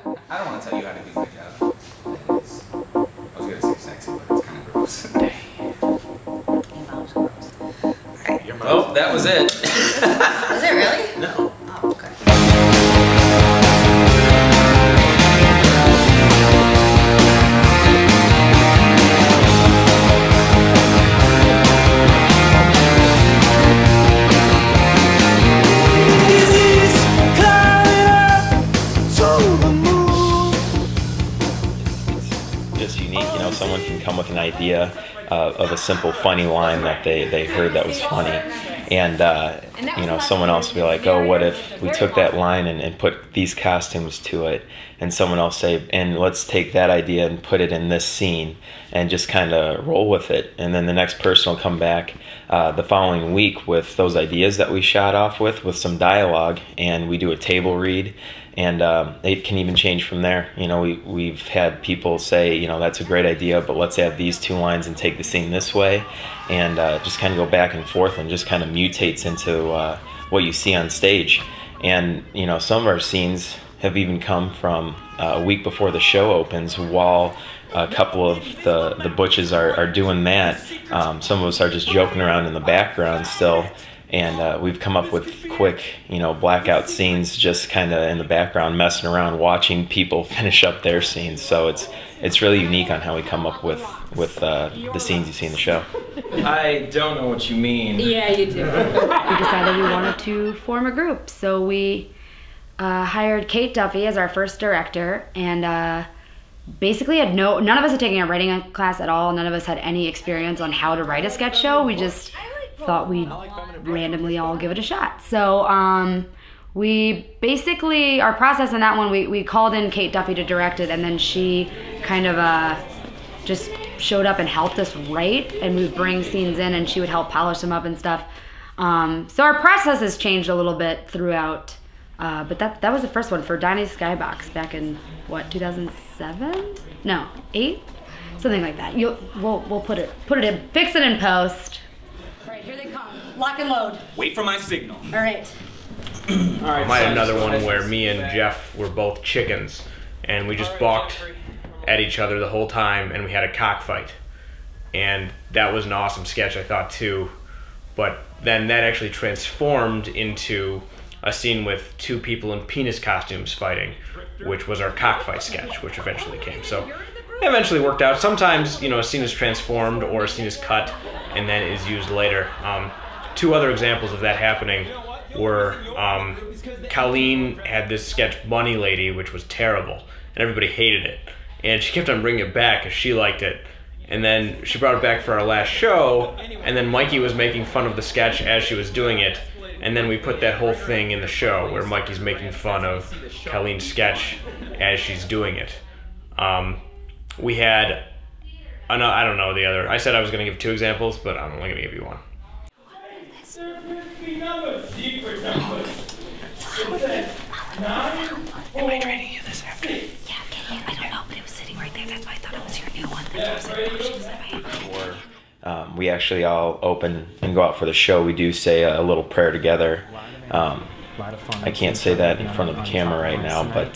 I don't want to tell you how to do my job. I was going to say sexy, but it's kind of gross. Well, that was it. Was it really? No. Oh, okay. Just unique, you know, someone can come with an idea of a simple funny line that they heard that was funny, and you know, someone else will be like, oh, what if we took that line and put these costumes to it, and someone else say, and let's take that idea and put it in this scene, and just kind of roll with it, and then the next person will come back the following week with those ideas that we shot off with some dialogue, and we do a table read. And it can even change from there. You know, we've had people say, you know, that's a great idea, but let's add these two lines and take the scene this way, and just kind of go back and forth, and just kind of mutates into what you see on stage. And you know, some of our scenes have even come from a week before the show opens, while a couple of the butches are doing that. Some of us are just joking around in the background still. And we've come up with quick, you know, blackout scenes, just kind of in the background, messing around, watching people finish up their scenes. So it's really unique on how we come up with the scenes you see in the show. I don't know what you mean. Yeah, you do. We decided we wanted to form a group, so we hired Kate Duffy as our first director, and basically none of us had taken a writing class at all. None of us had any experience on how to write a sketch show. We just thought we'd randomly all give it a shot. So we basically, our process in that one, we called in Kate Duffy to direct it, and then she kind of just showed up and helped us write, and we would bring scenes in and she would help polish them up and stuff. So our process has changed a little bit throughout, but that was the first one for Donnie's Skybox back in, what, 2007? No, 8? Something like that. We'll put it in, fix it in post. Right, here they come. Lock and load. Wait for my signal. All right. I had another one where me and Jeff were both chickens, and we just balked at each other the whole time, and we had a cockfight. And that was an awesome sketch, I thought, too. But then that actually transformed into a scene with two people in penis costumes fighting, which was our cockfight sketch, which eventually came. So it eventually worked out. Sometimes, you know, a scene is transformed or a scene is cut and then is used later. Two other examples of that happening were Colleen had this sketch Bunny Lady, which was terrible, and everybody hated it. And she kept on bringing it back because she liked it. And then she brought it back for our last show, and then Mikey was making fun of the sketch as she was doing it. And then we put that whole thing in the show where Mikey's making fun of Colleen's sketch as she's doing it. We had, I don't know the other. I said I was going to give two examples, but I'm only going to give you one. Am I trying to hear this after? Yeah, I don't know, but it was sitting right there. That's why I thought it was your new one. That's why I was like, oh, she's in my hand. We actually all open and go out for the show. We do say a little prayer together. I can't say that in front of the camera right now, but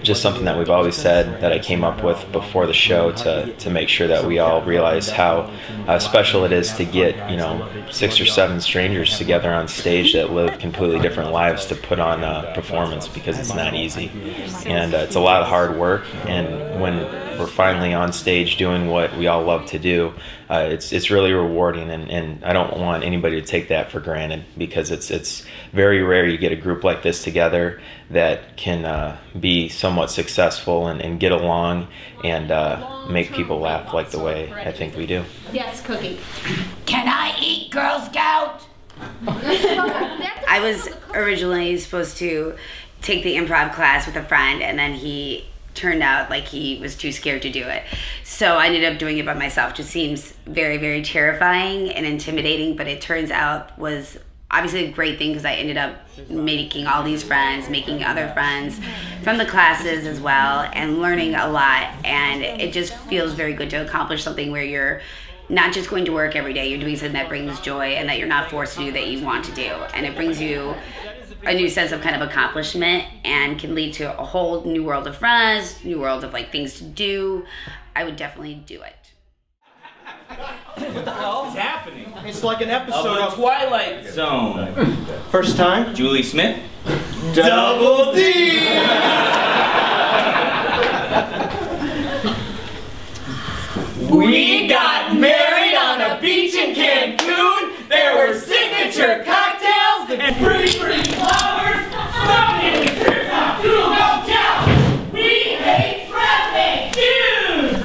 just something that we've always said, that I came up with before the show to make sure that we all realize how special it is to get, you know, 6 or 7 strangers together on stage that live completely different lives to put on a performance, because it's not easy, and it's a lot of hard work. And when we're finally on stage doing what we all love to do, it's really rewarding, and I don't want anybody to take that for granted, because it's very rare you get a group like this together that can be somewhat successful and get along and make people laugh like the way I think we do. Yes, Cookie. Can I eat Girl Scout? I was originally supposed to take the improv class with a friend, and then he turned out like he was too scared to do it. So I ended up doing it by myself. It just seems very, very terrifying and intimidating, but it turns out was obviously a great thing, because I ended up making all these friends, making other friends from the classes as well, and learning a lot. And it just feels very good to accomplish something where you're not just going to work every day, you're doing something that brings joy and that you're not forced to do, that you want to do. And it brings you a new sense of kind of accomplishment and can lead to a whole new world of friends, new world of like things to do, I would definitely do it. What the hell is happening? It's like an episode of the Twilight Zone. First time? Julie Smith. Double D! We got married on a beach in Cancun. There were signature cocktails and pretty flowers. Something to trip on to hotel. We ate frappe juice.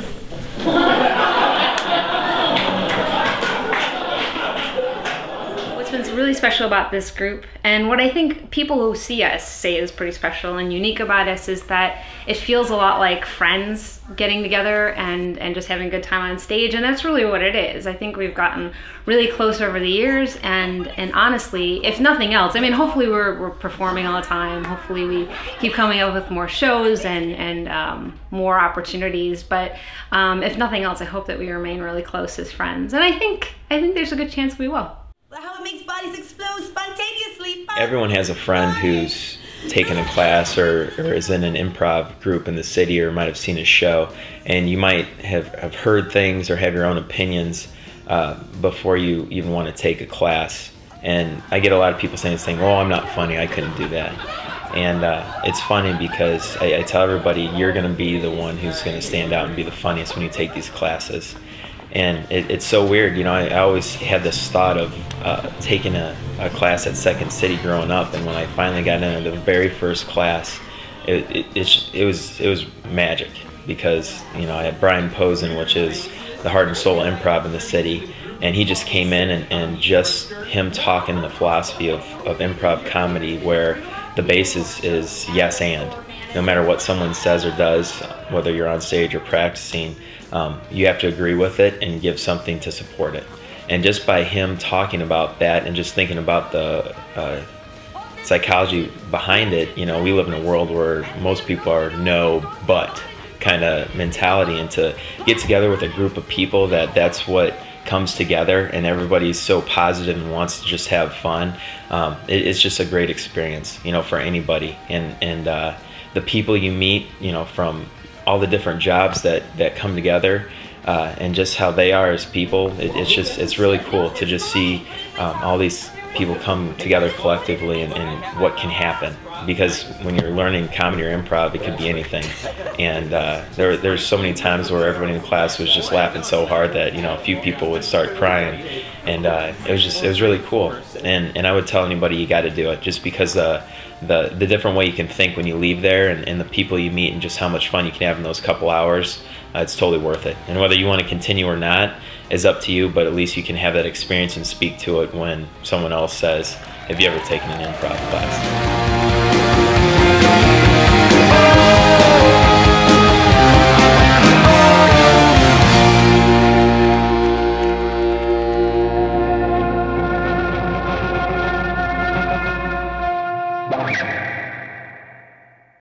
What's been really special about this group, and what I think people who see us say is pretty special and unique about us, is that it feels a lot like friends getting together and just having a good time on stage, and that's really what it is. I think we've gotten really close over the years, and honestly, if nothing else, I mean, hopefully we're performing all the time. Hopefully we keep coming up with more shows and more opportunities, but if nothing else, I hope that we remain really close as friends, and I think there's a good chance we will. How it makes bodies explode spontaneously. Everyone has a friend who's taken a class or is in an improv group in the city or might have seen a show, and you might have heard things or have your own opinions before you even want to take a class. And I get a lot of people saying this thing, oh, I'm not funny, I couldn't do that. And it's funny because I tell everybody, you're going to be the one who's going to stand out and be the funniest when you take these classes. And it's so weird, you know, I always had this thought of taking a class at Second City growing up, and when I finally got into the very first class, it was magic, because, you know, I had Brian Posen, which is the heart and soul improv in the city, and he just came in and just him talking the philosophy of improv comedy, where the basis is yes and. No matter what someone says or does, whether you're on stage or practicing, you have to agree with it and give something to support it. And just by him talking about that and just thinking about the psychology behind it, you know, we live in a world where most people are no but kind of mentality, and to get together with a group of people that's what comes together, and everybody's so positive and wants to just have fun, it's just a great experience, you know, for anybody. And the people you meet, you know, from all the different jobs that come together, and just how they are as people, it's really cool to just see all these people come together collectively and what can happen. Because when you're learning comedy or improv, it could be anything. And there's so many times where everybody in the class was just laughing so hard that, you know, a few people would start crying. And it was really cool. And I would tell anybody, you got to do it, just because the different way you can think when you leave there, and the people you meet, and just how much fun you can have in those couple hours, it's totally worth it. And whether you want to continue or not is up to you, but at least you can have that experience and speak to it when someone else says, have you ever taken an improv class?